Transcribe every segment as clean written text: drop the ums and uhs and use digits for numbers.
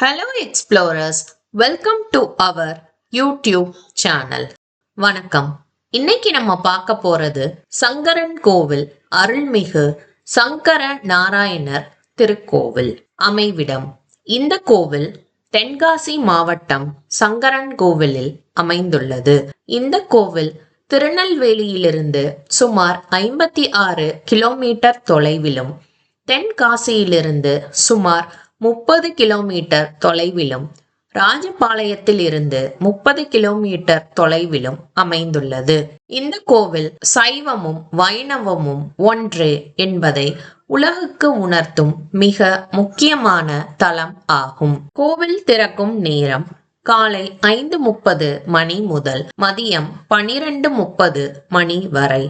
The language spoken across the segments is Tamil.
Hello explorers, welcome to our YouTube channel. வணக்கம். இன்னைக்கு நம்ம பார்க்க போறது சங்கரன் கோவில் அருள்மிகு சங்கர நாராயணர் திருக்கோவில் அமைவிடம். இந்த கோவில் தென்காசி மாவட்டம் சங்கரன் கோவிலில் அமைந்துள்ளது. இந்த கோவில் திருநெல்வேலியிலிருந்து சுமார் 56 கிலோமீட்டர் தொலைவிலும் தென்காசியிலிருந்து சுமார் 30 கிலோமீட்டர் தொலைவிலும் ராஜபாளையத்தில் இருந்து 30 கிலோமீட்டர் தொலைவிலும் அமைந்துள்ளது. இந்த கோவில் சைவமும் வைணவமும் ஒன்று என்பதை உலகுக்கு உணர்த்தும் மிக முக்கியமான தலம் ஆகும். கோவில் திறக்கும் நேரம் காலை 5:30 மணி முதல் மதியம் 12:30 மணி வரை,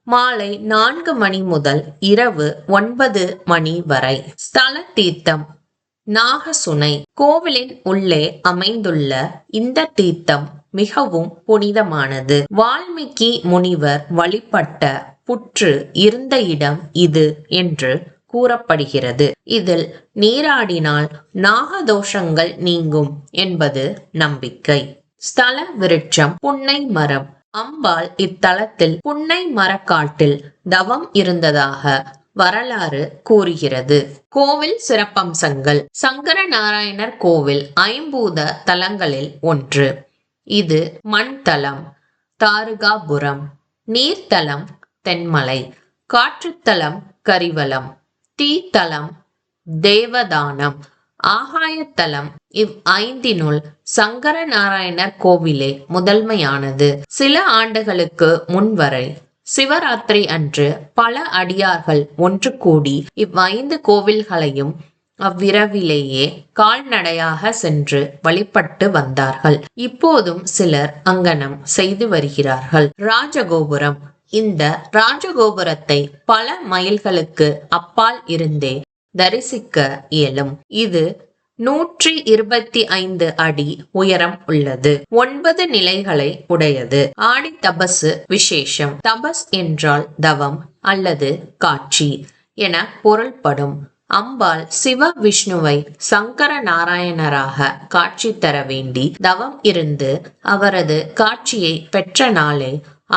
மாலை 4 மணி முதல் இரவு 9 மணி வரை. ஸ்தல தீர்த்தம் நாகசுனை. கோவிலின் உள்ளே அமைந்துள்ள இந்த தீர்த்தம் மிகவும் புனிதமானது. வால்மீகி முனிவர் வழிபட்ட புற்று இருந்த இடம் இது என்று கூறப்படுகிறது. இதில் நீராடினால் நாகதோஷங்கள் நீங்கும் என்பது நம்பிக்கை. ஸ்தல விருட்சம் புன்னை மரம். அம்பாள் இத்தலத்தில் புன்னை மரக்காட்டில் தவம் இருந்ததாக வரலாறு கூறுகிறது. கோவில் சிறப்பம்சங்கள். சங்கர நாராயணர் கோவில் ஐம்பூத தலங்களில் ஒன்று. இது மண் தலம் தாருகாபுரம், நீர்த்தலம் தென்மலை, காற்றுத்தலம் கரிவலம், தீத்தலம் தேவதானம், ஆகாயத்தலம். இவ் ஐந்தினுள் சங்கர நாராயணர் கோவிலே முதன்மையானது. சில ஆண்டுகளுக்கு முன்வரை சிவராத்திரி அன்று பல அடியார்கள் ஒன்று கூடி இவ்வைந்து கோவில்களையும் அவ்விரவிலேயே கால்நடையாக சென்று வழிபட்டு வந்தார்கள். இப்போதும் சிலர் அங்கனம் செய்து வருகிறார்கள். ராஜகோபுரம். இந்த ராஜகோபுரத்தை பல மைல்களுக்கு அப்பால் இருந்தே தரிசிக்க இயலும். இது 125 அடி உயரம் உள்ளது. 9 நிலைகளை உடையது. ஆடி தபசு விசேஷம். தபஸ் என்றால் தவம் அல்லது காட்சி என பொருள்படும். அம்பாள் சிவ விஷ்ணுவை சங்கர நாராயணராக காட்சி தர வேண்டி தவம் இருந்து அவரது காட்சியை பெற்ற நாளே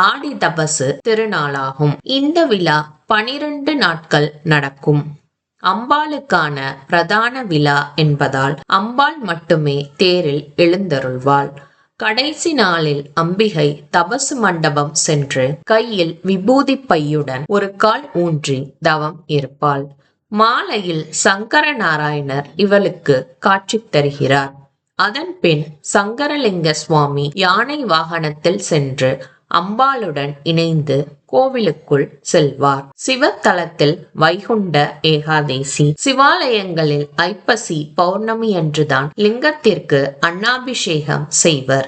ஆடி தபசு திருநாளாகும். இந்த விழா 12 நாட்கள் நடக்கும். அம்பாளுக்கான பிரதான விழா என்பதால் அம்பாள் மட்டுமே தேரில் எழுந்தருள்வாள். கடைசி நாளில் அம்பிகை தபசு மண்டபம் சென்று கையில் விபூதி பையுடன் ஒரு கால் ஊன்றி தவம் இருப்பாள். மாலையில் சங்கர நாராயணர் இவளுக்கு காட்சி தருகிறார். அதன் பின் சங்கரலிங்க சுவாமி யானை வாகனத்தில் சென்று அம்பாளுடன் இணைந்து கோவிலுக்குள் செல்வார். சிவத்தலத்தில் வைகுண்ட ஏகாதேசி. சிவாலயங்களில் ஐப்பசி பௌர்ணமி அன்றுதான் லிங்கத்திற்கு அன்னாபிஷேகம் செய்வர்.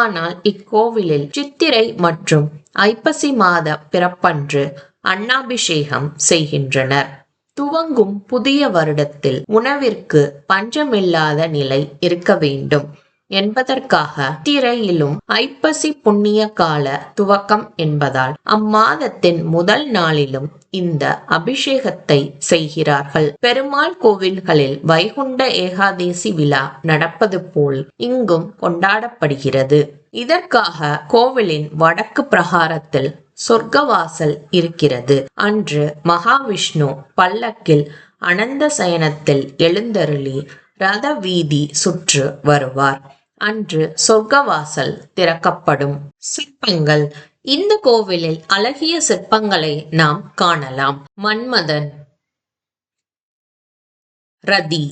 ஆனால் இக்கோவிலில் சித்திரை மற்றும் ஐப்பசி மாத பிறப்பன்று அன்னாபிஷேகம் செய்கின்றனர். துவங்கும் புதிய வருடத்தில் உணவிற்கு பஞ்சமில்லாத நிலை இருக்க வேண்டும் என்பதற்காக திரையிலும் ஐப்பசி புண்ணிய கால துவக்கம் என்பதால் அம்மாதத்தின் முதல் நாளிலும் இந்த அபிஷேகத்தை செய்கிறார்கள். பெருமாள் கோவில்களில் வைகுண்ட ஏகாதேசி விழா நடப்பது போல் இங்கும் கொண்டாடப்படுகிறது. இதற்காக கோவிலின் வடக்கு பிரகாரத்தில் சொர்க்கவாசல் இருக்கிறது. அன்று மகாவிஷ்ணு பல்லக்கில் அனந்த சயனத்தில் எழுந்தருளி ரத வீதி சுற்று வருவார். அன்று சொர்க்கவாசல் திறக்கப்படும். சிற்பங்கள். இந்த கோவிலில் அழகிய சிற்பங்களை நாம் காணலாம். மன்மதன், ரதி.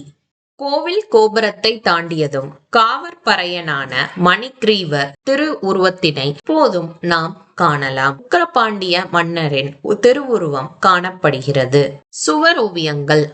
கோவில் கோபுரத்தை தாண்டியதும் காவற்பறையனான மணிகிரீவர் திரு உருவத்தினை போதும் நாம் காணலாம். உக்கிரபாண்டிய மன்னரின் திருவுருவம் காணப்படுகிறது. சுவர் ஓவியங்கள்.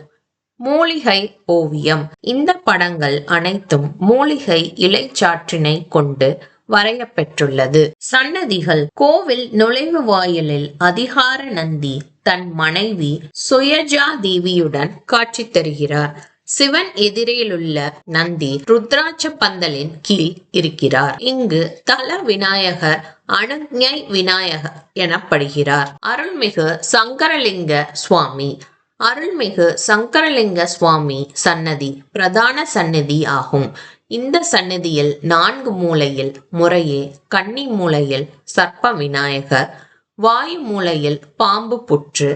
மூலிகை ஓவியம். இந்த படங்கள் அனைத்தும் மூலிகை இலைச்சாற்றினை கொண்டு வரையப்பெற்றுள்ளது. சன்னதிகள். கோவில் நுழைவு வாயிலில் அதிகார நந்தி தன் மனைவி சுயஜா தேவியுடன் காட்சி தருகிறார். சிவன் எதிரிலுள்ள நந்தி ருத்ராட்ச பந்தலின் கீழ் இருக்கிறார். இங்கு தல விநாயகர் அனுஞை விநாயகர் எனப்படுகிறார். அருள்மிகு சங்கரலிங்க சுவாமி அருள்மிகு சங்கரலிங்க சுவாமி சன்னதி பிரதான சன்னதி ஆகும். இந்த சன்னதியில் 4 மூலையில் முறையே கன்னி மூலையில் சர்ப்ப விநாயகர், வாயு மூலையில் பாம்பு புற்று,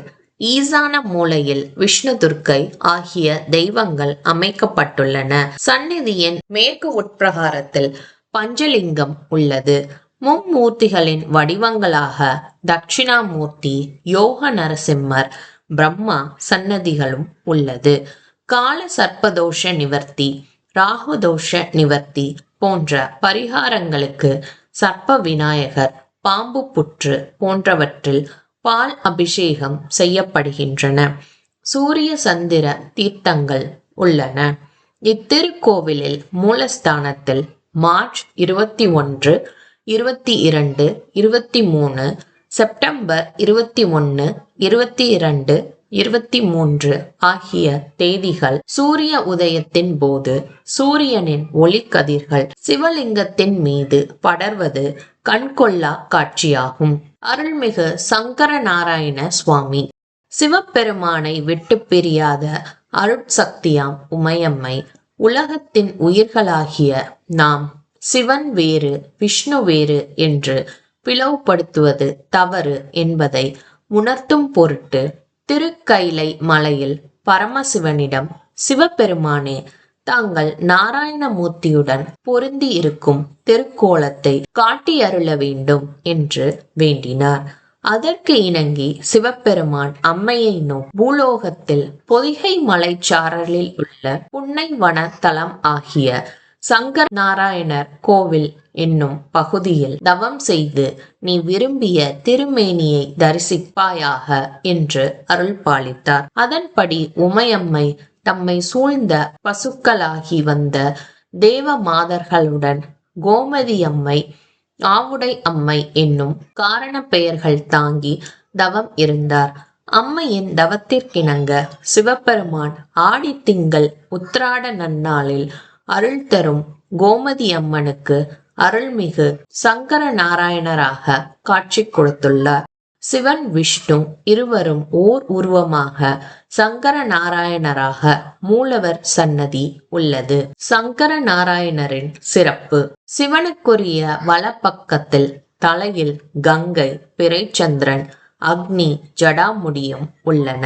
ஈசான மூலையில் விஷ்ணு துர்க்கை ஆகிய தெய்வங்கள் அமைக்கப்பட்டுள்ளன. சந்நிதியின் மேற்கு உட்பிரகாரத்தில் பஞ்சலிங்கம் உள்ளது. மும்மூர்த்திகளின் வடிவங்களாக தட்சிணாமூர்த்தி, யோக நரசிம்மர், பிரம்மா சன்னதிகளும் உள்ளது. கால சர்ப்பதோஷ நிவர்த்தி, ராகுதோஷ நிவர்த்தி போன்ற பரிகாரங்களுக்கு சர்ப்ப விநாயகர், பாம்பு புற்று போன்றவற்றில் பால் அபிஷேகம் செய்யப்படுகின்றன. சூரிய சந்திர தீர்த்தங்கள் உள்ளன. இத்திருக்கோவிலில் மூலஸ்தானத்தில் மார்ச் 21, 22, 23, செப்டம்பர் 21, 22, 23 ஆகிய தேதிகள் சூரிய உதயத்தின் போது சூரியனின் ஒளிக்கதிர்கள் சிவலிங்கத்தின் மீது படர்வது கண்கொள்ளா காட்சியாகும். அருள்மிகு சங்கர நாராயண சுவாமி சிவபெருமானை விட்டு பிரியாத அருட்சக்தியாம் உமையம்மை, உலகத்தின் உயிர்களாகிய நாம் சிவன் வேறு விஷ்ணு வேறு என்று பிளவுபடுத்துவது தவறு என்பதை உணர்த்தும் பொருட்டு திருக்கைலை மலையில் பரமசிவனிடம் சிவபெருமானே தாங்கள் நாராயணமூர்த்தியுடன் பொருந்தி இருக்கும் திருக்கோலத்தை காட்டியருள வேண்டும் என்று வேண்டினார். அதற்கு இணங்கி சிவபெருமான் அம்மையை பூலோகத்தில் பொதிகை மலைச்சாரலில் உள்ள புன்னை வன தலம் ஆகிய சங்கர நாராயணர் கோவில் என்னும் பகுதியில் தவம் செய்து நீ விரும்பிய திருமேனியை தரிசிப்பாயாக என்று அருள் பாலித்தார். அதன்படி உமையம்மை தம்மை சூழ்ந்த பசுக்களாகி வந்த தேவ மாதர்களுடன் கோமதி அம்மை, ஆவுடை அம்மை என்னும் காரண பெயர்கள் தாங்கி தவம் இருந்தார். அம்மையின் தவத்திற்கிணங்க சிவபெருமான் ஆடித்திங்கள் உத்திராட நன்னாளில் அருள் தரும் கோமதி அம்மனுக்கு அருள்மிகு சங்கர நாராயணராக காட்சி கொடுத்துள்ளார். சிவன் விஷ்ணு இருவரும் ஓர் உருவமாக சங்கர நாராயணராக மூலவர் சன்னதி உள்ளது. சங்கர நாராயணரின் சிறப்பு: சிவனுக்குரிய வலப்பக்கத்தில் தலையில் கங்கை, பிறைச்சந்திரன், அக்னி, ஜடாமுடியும் உள்ளன.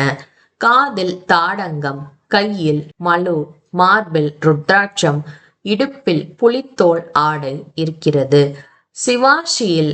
காதில் தாடங்கம், கையில் மலு, மார்பில் ருத்ராட்சம், இடுப்பில் புலித்தோல் ஆடை இருக்கிறது. சிவாஷியில்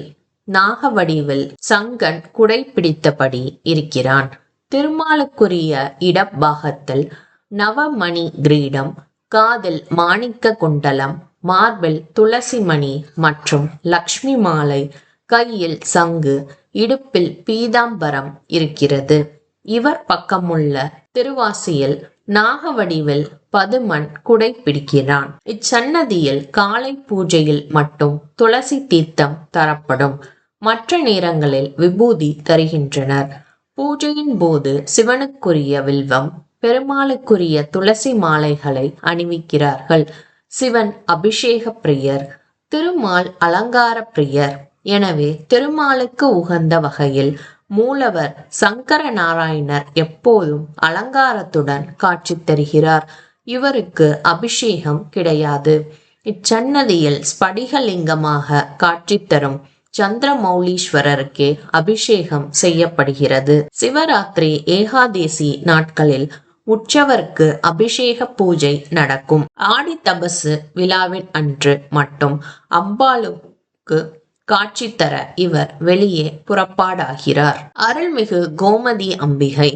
நாகவடிவில் சங்கன் குடை பிடித்தபடி இருக்கிறான். திருமாலுக்குரிய இடப்பாகத்தில் நவமணி கிரீடம், காதில் மாணிக்க குண்டலம், மார்பில் துளசி மணி மற்றும் லக்ஷ்மி மாலை, கையில் சங்கு, இடுப்பில் பீதாம்பரம் இருக்கிறது. இவர் பக்கமுள்ள திருவாசியில் நாகவடிவில் பதுமன் குடை பிடிக்கிறான். இச்சன்னதியில் காலை பூஜையில் மட்டும் துளசி தீர்த்தம் தரப்படும். மற்ற நேரங்களில் விபூதி தருகின்றனர். பூஜையின் போது சிவனுக்குரிய வில்வம், பெருமாளுக்குரிய துளசி மாலைகளை அணிவிக்கிறார்கள். சிவன் அபிஷேக பிரியர், திருமால் அலங்கார பிரியர். எனவே திருமாலுக்கு உகந்த வகையில் மூலவர் சங்கர நாராயணர் எப்போதும் அலங்காரத்துடன் காட்சி தருகிறார். இவருக்கு அபிஷேகம் கிடையாது. இச்சன்னதியில் ஸ்படிகலிங்கமாக காட்சி தரும் சந்திரமௌலீஸ்வரருக்கே அபிஷேகம் செய்யப்படுகிறது. சிவராத்திரி ஏகாதேசி நாட்களில் உற்சவருக்கு அபிஷேக பூஜை நடக்கும். ஆடி தபசு விழாவின் அன்று மட்டும் அம்பாளுக்கு காட்சி தர இவர் வெளியே புறப்பாடாகிறார். அருள்மிகு கோமதி அம்பிகை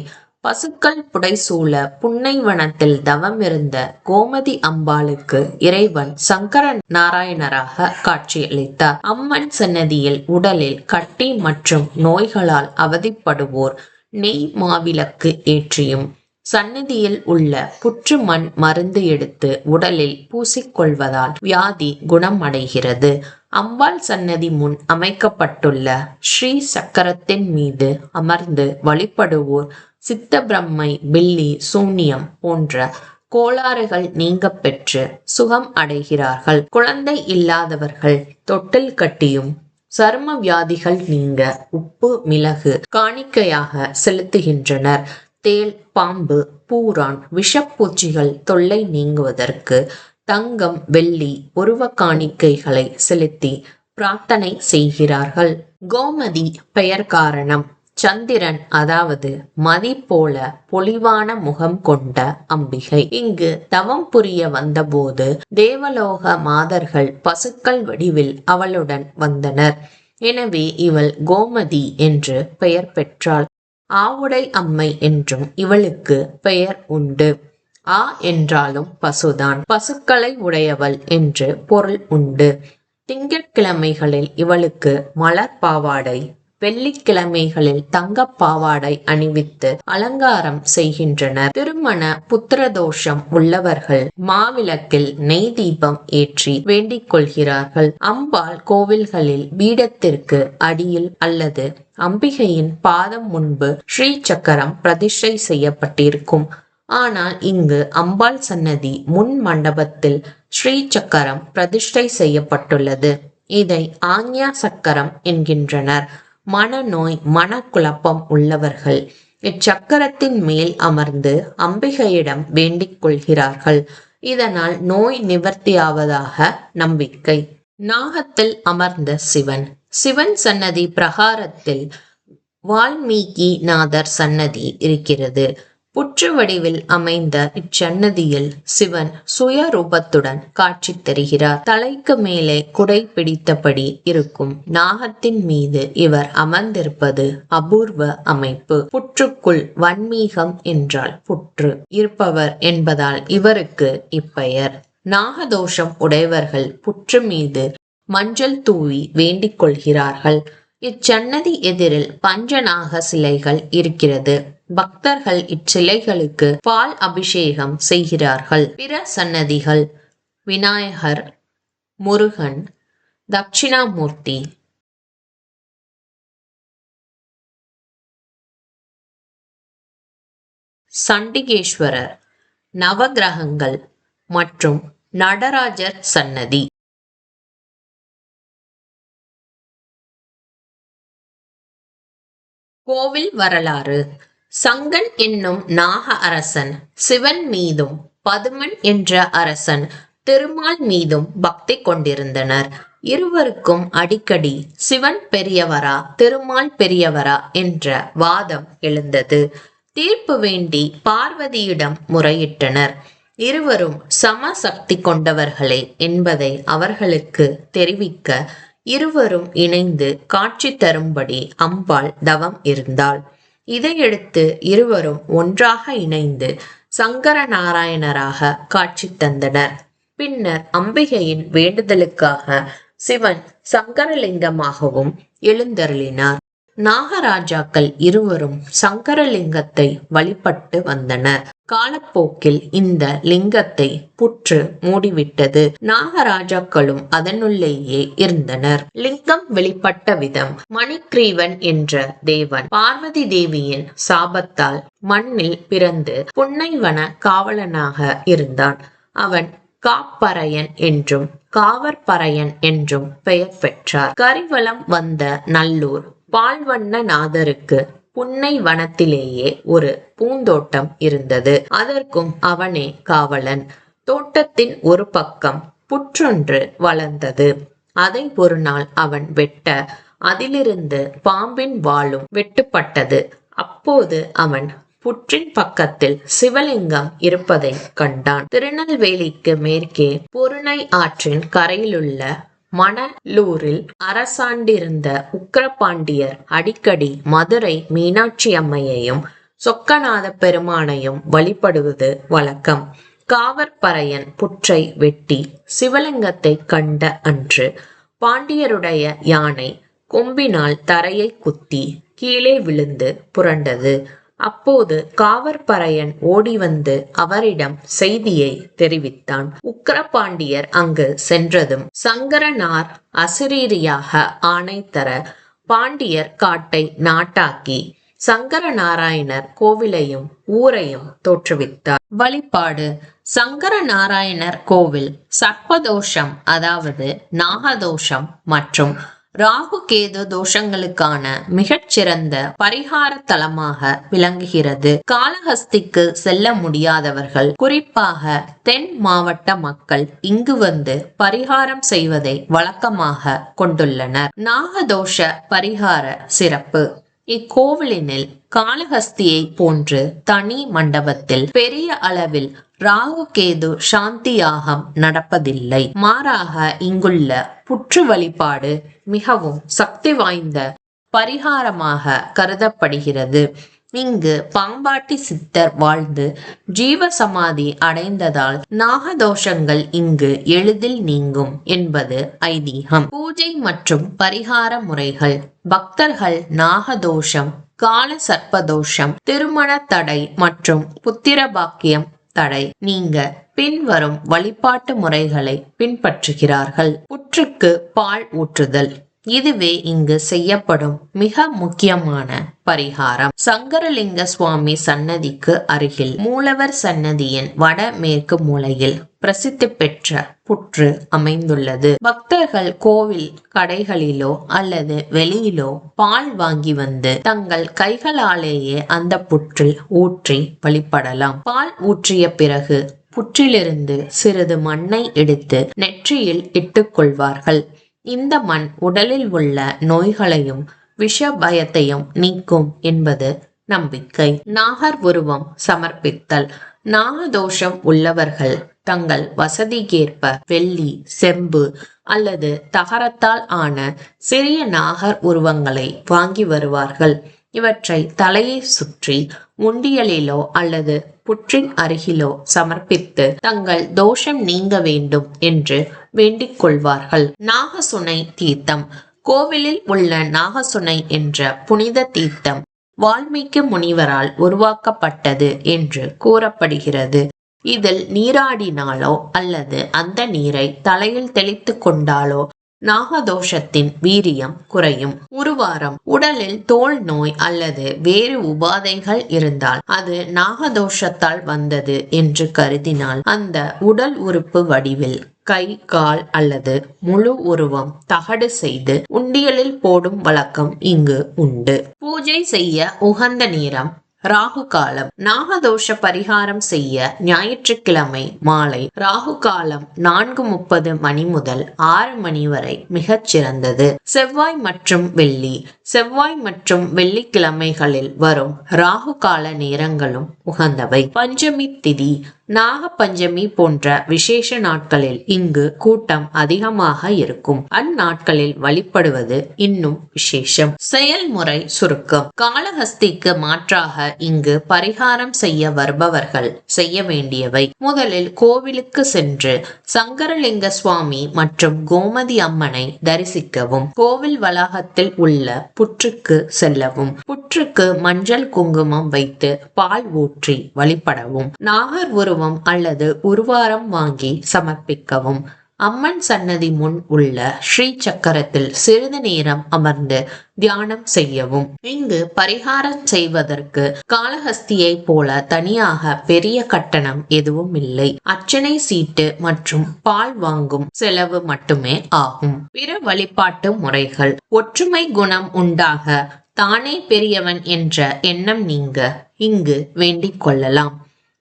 பசுக்கள் புடைசூழ புன்னைவனத்தில் தவம் இருந்த கோமதி அம்பாளுக்கு இறைவன் சங்கர நாராயணராக காட்சியளித்தார். அம்மன் சன்னதியில் உடலில் கட்டி மற்றும் நோய்களால் அவதிப்படுவோர் நெய் மாவிளக்கு ஏற்றியும் சன்னதியில் உள்ள புற்று மண் மருந்து எடுத்து உடலில் பூசிக்கொள்வதால் வியாதி குணமடைகிறது. அம்பாள் சன்னதி முன் அமைக்கப்பட்டுள்ள ஸ்ரீ சக்கரத்தின் மீது அமர்ந்து வழிபடுவோர் சித்த பிரம்மை, பில்லி, சூன்யம் போன்ற கோளாறுகள் நீங்க பெற்று சுகம் அடைகிறார்கள். குழந்தை இல்லாதவர்கள் தொட்டில் கட்டியும் சரும வியாதிகள் நீங்க உப்பு, மிளகு காணிக்கையாக செலுத்துகின்றனர். தேள், பாம்பு, பூரான், விஷப்பூச்சிகள் தொல்லை நீங்குவதற்கு தங்கம், வெள்ளி உருவ காணிக்கைகளை செலுத்தி பிரார்த்தனை செய்கிறார்கள். கோமதி பெயர் காரணம் சந்திரன், அதாவது மதி போல பொலிவான முகம் கொண்ட அம்பிகை இங்கு தவம் புரிய வந்தபோது தேவலோக மாதர்கள் பசுக்கள் வடிவில் அவளுடன் வந்தனர். எனவே இவள் கோமதி என்று பெயர் பெற்றாள். ஆவுடை அம்மை என்றும் இவளுக்கு பெயர் உண்டு. ஆ என்றாலும் பசுதான். பசுக்களை உடையவள் என்று பொருள் உண்டு. திங்கட்கிழமைகளில் இவளுக்கு மலர் பாவாடை, வெள்ளிக்கிழமைகளில் தங்கப் பாவாடை அணிவித்து அலங்காரம் செய்கின்றனர். திருமண புத்திரதோஷம் உள்ளவர்கள் மாவிளக்கில் நெய் தீபம் ஏற்றி வேண்டிக் கொள்கிறார்கள். அம்பாள் கோவில்களில் பீடத்திற்கு அடியில் அல்லது அம்பிகையின் பாதம் முன்பு ஸ்ரீ சக்கரம் பிரதிஷ்டை செய்யப்பட்டிருக்கும். ஆனால் இங்கு அம்பாள் சன்னதி முன் மண்டபத்தில் ஸ்ரீ சக்கரம் பிரதிஷ்டை செய்யப்பட்டுள்ளது. இதை ஆக்ஞா சக்கரம் என்கின்றனர். மனநோய், மனக்குழப்பம் உள்ளவர்கள் இச்சக்கரத்தின் மேல் அமர்ந்து அம்பிகையிடம் வேண்டிக் கொள்கிறார்கள். இதனால் நோய் நிவர்த்தியாவதாக நம்பிக்கை. நாகத்தில் அமர்ந்த சிவன். சிவன் சன்னதி பிரகாரத்தில் வால்மீகி நாதர் சன்னதி இருக்கிறது. புற்று வடிவில் அமைந்த இச்சன்னதியில் சிவன் சுய ரூபத்துடன் காட்சி தருகிறார். தலைக்கு மேலே குடை பிடித்தபடி இருக்கும் நாகத்தின் மீது இவர் அமர்ந்திருப்பது அபூர்வ அமைப்பு. புற்றுக்குள் வன்மீகம் என்றால் புற்று இருப்பவர் என்பதால் இவருக்கு இப்பெயர். நாகதோஷம் உடையவர்கள் புற்று மீது மஞ்சள் தூவி வேண்டிக் கொள்கிறார்கள். இச்சன்னதி எதிரில் பஞ்சநாக சிலைகள் இருக்கிறது. பக்தர்கள் இச்சிலைகளுக்கு பால் அபிஷேகம் செய்கிறார்கள். பிற சன்னதிகள் விநாயகர், முருகன், தட்சிணாமூர்த்தி, சண்டிகேஸ்வரர், நவகிரகங்கள் மற்றும் நடராஜர் சன்னதி. கோவில் வரலாறு. சங்கன் என்னும் நாக அரசன் சிவன் மீதும் பதுமன் என்ற அரசன் திருமால் மீதும் பக்தி கொண்டிருந்தனர். இருவருக்கும் அடிக்கடி சிவன் பெரியவரா திருமால் பெரியவரா என்ற வாதம் எழுந்தது. தீர்ப்பு வேண்டி பார்வதியிடம் முறையிட்டனர். இருவரும் சம சக்தி கொண்டவர்களே என்பதை அவர்களுக்கு தெரிவிக்க இருவரும் இணைந்து காட்சி தரும்படி அம்பாள் தவம் இருந்தாள். இதையடுத்து இருவரும் ஒன்றாக இணைந்து சங்கர நாராயணராக காட்சி தந்தனர். பின்னர் அம்பிகையின் வேண்டுதலுக்காக சிவன் சங்கரலிங்கமாகவும் எழுந்தருளினார். நாகராஜாக்கள் இருவரும் சங்கரலிங்கத்தை வழிபட்டு வந்தனர். காலப்போக்கில் இந்த லிங்கத்தை புற்று மூடிவிட்டது. நாகராஜாக்களும் அதனுள்ளேயே இருந்தனர். லிங்கம் வெளிப்பட்ட விதம். மணிக்கிரீவன் என்ற தேவன் பார்வதி தேவியின் சாபத்தால் மண்ணில் பிறந்து புன்னைவன காவலனாக இருந்தான். அவன் காப்பறையன் என்றும் காவற்பறையன் என்றும் பெயர் பெற்றார். கரிவலம் வந்த நல்லூர் பால்வண்ண நாதருக்கு புன்னை வனத்திலேயே ஒரு பூந்தோட்டம் இருந்தது. அதற்கும் அவனே காவலன். தோட்டத்தின் ஒரு பக்கம் புற்றொன்று வளர்ந்தது. அதை ஒரு நாள் அவன் வெட்ட அதிலிருந்து பாம்பின் வாலும் வெட்டுப்பட்டது. அப்போது அவன் புற்றின் பக்கத்தில் சிவலிங்கம் இருப்பதை கண்டான். திருநெல்வேலிக்கு மேற்கே பொருணை ஆற்றின் கரையிலுள்ள மணலூரில் அரசாண்டிருந்த உக்கிரபாண்டியர் அடிக்கடி மதுரை மீனாட்சி அம்மையையும் சொக்கநாத பெருமானையும் வழிபடுவது வழக்கம். காவற்பறையன் புற்றை வெட்டி சிவலிங்கத்தை கண்ட அன்று பாண்டியருடைய யானை கொம்பினால் தரையை குத்தி கீழே விழுந்து புரண்டது. அப்போது காவற்பறையன் ஓடி வந்து அவரிடம் செய்தியை தெரிவித்தான். உக்கிரபாண்டியர் அங்கு சென்றதும் சங்கரனார் அசிரீரியாக ஆணை தர பாண்டியர் காட்டை நாட்டாக்கி சங்கர நாராயணர் கோவிலையும் ஊரையும் தோற்றுவித்தார். வழிபாடு. சங்கர நாராயணர் கோவில் சர்ப்பதோஷம், அதாவது நாகதோஷம் மற்றும் ராகு கேது தோஷங்களுக்கான மிகச்சிறந்த பரிகார தலமாக விளங்குகிறது. காளஹஸ்திக்கு செல்ல முடியாதவர்கள், குறிப்பாக தென் மாவட்ட மக்கள் இங்கு வந்து பரிகாரம் செய்வதை வழக்கமாக கொண்டுள்ளனர். நாகதோஷ பரிகார சிறப்பு. இக்கோவிலினில் காளஹஸ்தியை போன்று தனி மண்டபத்தில் பெரிய அளவில் ராகு கேது சாந்தி யாகம் நடப்பதில்லை. மாறாக இங்குள்ள புற்று வழிபாடு மிகவும் சக்தி வாய்ந்த பரிகாரமாக கருதப்படுகிறது. இங்கு பாம்பாட்டி சித்தர் வாழ்ந்து ஜீவ சமாதி அடைந்ததால் நாகதோஷங்கள் இங்கு எளிதில் நீங்கும் என்பது ஐதீகம். பூஜை மற்றும் பரிகார முறைகள். பக்தர்கள் நாகதோஷம், கால சர்ப்பதோஷம், திருமண தடை மற்றும் புத்திர பாக்கியம் தடை நீங்க பின்வரும் வழிபாட்டு முறைகளை பின்பற்றுகிறார்கள். புற்றுக்கு பால் ஊற்றுதல். இதுவே இங்கு செய்யப்படும் மிக முக்கியமான பரிகாரம். சங்கரலிங்க சுவாமி சன்னதிக்கு அருகில் மூலவர் சன்னதியின் வட மேற்கு மூலையில் பிரசித்தி பெற்ற புற்று அமைந்துள்ளது. பக்தர்கள் கோவில் கடைகளிலோ அல்லது வெளியிலோ பால் வாங்கி வந்து தங்கள் கைகளாலேயே அந்த புற்றில் ஊற்றி வழிபடலாம். பால் ஊற்றிய பிறகு புற்றிலிருந்து சிறிது மண்ணை எடுத்து நெற்றியில் இட்டுக் கொள்வார்கள். இந்த மண் உடலில் உள்ள நோய்களையும் விஷ பயத்தையும் நீக்கும் என்பது நம்பிக்கை. நாகர் உருவம் சமர்ப்பித்தல். நாகதோஷம் உள்ளவர்கள் தங்கள் வசதிக்கேற்ப வெள்ளி, செம்பு அல்லது தகரத்தால் ஆன சிறிய நாகர் உருவங்களை வாங்கி வருவார்கள். இவற்றை தலையை சுற்றி உண்டியலிலோ அல்லது புற்றின் அருகிலோ சமர்ப்பித்து தங்கள் தோஷம் நீங்க வேண்டும் என்று வேண்டிக் கொள்வார்கள். நாகசுனை தீர்த்தம். கோவிலில் உள்ள நாகசுனை என்ற புனித தீர்த்தம் வால்மீகி முனிவரால் உருவாக்கப்பட்டது என்று கூறப்படுகிறது. இதில் நீராடினாலோ அல்லது அந்த நீரை தலையில் தெளித்து கொண்டாலோ நாகதோஷத்தின் வீரியம் குறையும். உருவாரம். உடலில் தோல் நோய் அல்லது வேறு உபாதைகள் இருந்தால் அது நாகதோஷத்தால் வந்தது என்று கருதினால் அந்த உடல் உறுப்பு வடிவில் கை, கால் அல்லது முழு உருவம் தகடு செய்து உண்டியலில் போடும் வழக்கம் இங்கு உண்டு. பூஜை செய்ய உகந்த நேரம் ராகு காலம். நாகதோஷ பரிகாரம் செய்ய ஞாயிற்றுக்கிழமை மாலை ராகு காலம் 4:30 மணி முதல் 6 மணி வரை மிகச் சிறந்தது. செவ்வாய் மற்றும் வெள்ளி. செவ்வாய் மற்றும் வெள்ளிக்கிழமைகளில் வரும் ராகு கால நேரங்களும் உகந்தவை. பஞ்சமி திதி. நாக பஞ்சமி போன்ற விசேஷ நாட்களில் இங்கு கூட்டம் அதிகமாக இருக்கும். அந்நாட்களில் வழிபடுவது இன்னும் விசேஷம். செயல்முறை சுருக்கம். காளஹஸ்திக்கு மாற்றாக இங்கு பரிகாரம் செய்ய வருபவர்கள் செய்ய வேண்டியவை. முதலில் கோவிலுக்கு சென்று சங்கரலிங்க சுவாமி மற்றும் கோமதி அம்மனை தரிசிக்கவும். கோவில் வளாகத்தில் உள்ள புற்றுக்கு செல்லவும். புற்றுக்கு மஞ்சள் குங்குமம் வைத்து பால் ஊற்றி வழிபடவும். நாகர் உருவம் அல்லது உருவாரம் வாங்கி சமர்ப்பிக்கவும். அம்மன் சன்னதி முன் உள்ள ஸ்ரீ சக்கரத்தில் சிறிது நேரம் அமர்ந்து தியானம் செய்யவும். இங்கு பரிகாரம் செய்வதற்கு காளஹஸ்தியை போல தனியாக பெரிய கட்டணம் எதுவும் இல்லை. அர்ச்சனை சீட்டு மற்றும் பால் வாங்கும் செலவு மட்டுமே ஆகும். பிற வழிபாட்டு முறைகள். ஒற்றுமை குணம் உண்டாக, தானே பெரியவன் என்ற எண்ணம் நீங்க இங்கு வேண்டிக் கொள்ளலாம்.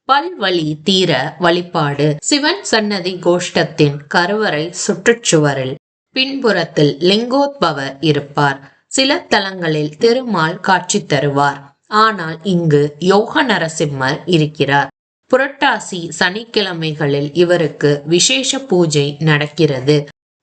பல்வழி தீர வழிபாடு. சிவன் சன்னதி கோஷ்டத்தின் கருவறை சுற்றுச்சுவரில் பின்புறத்தில் லிங்கோத்பவர் இருப்பார். சில தலங்களில் திருமால் காட்சி தருவார். ஆனால் இங்கு யோக நரசிம்மர் இருக்கிறார். புரட்டாசி சனிக்கிழமைகளில் இவருக்கு விசேஷ பூஜை நடக்கிறது.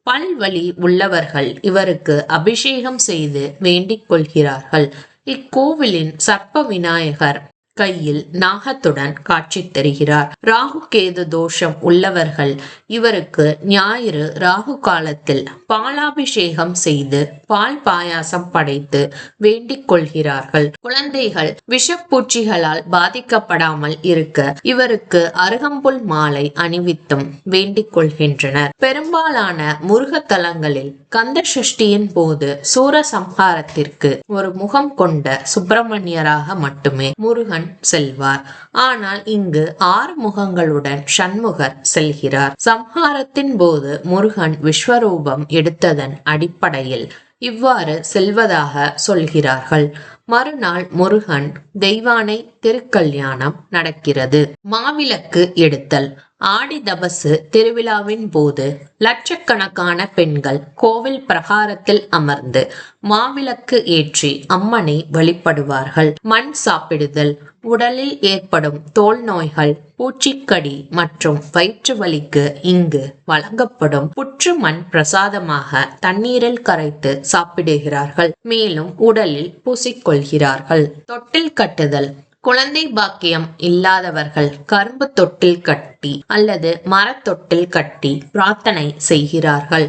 பல்வழி உள்ளவர்கள் இவருக்கு அபிஷேகம் செய்து வேண்டிக் கொள்கிறார்கள். இக்கோவிலின் சர்ப்ப விநாயகர் கையில் நாகத்துடன் காட்சி தருகிறார். ராகு கேது தோஷம் உள்ளவர்கள் இவருக்கு ஞாயிறு ராகு காலத்தில் பாலாபிஷேகம் செய்து பால் பாயாசம் படைத்து வேண்டிக் கொள்கிறார்கள். குழந்தைகள் விஷப்பூச்சிகளால் பாதிக்கப்படாமல் இருக்க இவருக்கு அருகம்புல் மாலை அணிவித்தும் வேண்டிக் கொள்கின்றனர். பெரும்பாலான முருக தலங்களில் கந்த சஷ்டியின் போது சூரசம்ஹாரத்திற்கு ஒரு முகம் கொண்ட சுப்பிரமணியராக மட்டுமே முருகன் செல்வார். ஆனால் இங்கு 6 முகங்களுடன் சண்முகர் செல்கிறார். சம்ஹாரத்தின் போது முருகன் விஸ்வரூபம் எடுத்ததன் அடிப்படையில் இவ்வாறு செல்வதாக சொல்கிறார்கள். மறுநாள் முருகன் தெய்வானை திருக்கல்யாணம் நடக்கிறது. மாவிளக்கு எடுத்தல். ஆடி தபசு திருவிழாவின் போது லட்சக்கணக்கான பெண்கள் கோவில் பிரகாரத்தில் அமர்ந்து மாவிளக்கு ஏற்றி அம்மனை வழிபடுவார்கள். மண் சாப்பிடுதல். உடலில் ஏற்படும் தோல் நோய்கள், பூச்சிக்கடி மற்றும் வயிற்று வலிக்கு இங்கு வழங்கப்படும் புற்று மண் பிரசாதமாக தண்ணீரில் கரைத்து சாப்பிடுகிறார்கள். மேலும் உடலில் பூசிக்கொள்கிறார்கள். தொட்டில் கட்டுதல். குழந்தை பாக்கியம் இல்லாதவர்கள் கரும்பு தொட்டில் கட்டி அல்லது மரத்தொட்டில் கட்டி பிரார்த்தனை செய்கிறார்கள்.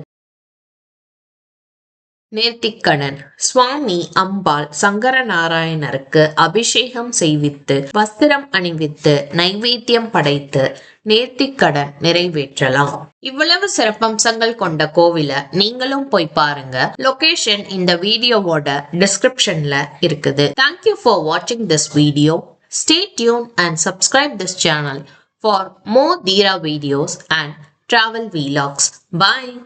நேர்த்திக்கடன். சுவாமி அம்பாள் சங்கரநாராயணருக்கு அபிஷேகம் செய்வித்து வஸ்திரம் அணிவித்து நைவேத்தியம் படைத்து நேர்த்திக்கடன் நிறைவேற்றலாம். இவ்வளவு சிறப்பம்சங்கள் கொண்ட கோவில நீங்களும் போய் பாருங்க. லொகேஷன் இந்த வீடியோவோட டிஸ்கிரிப்ஷன்ல இருக்குது. தேங்க்யூ ஃபார் வாட்சிங் this video. Stay tuned and subscribe this channel for more Dheera videos and travel vlogs. Bye.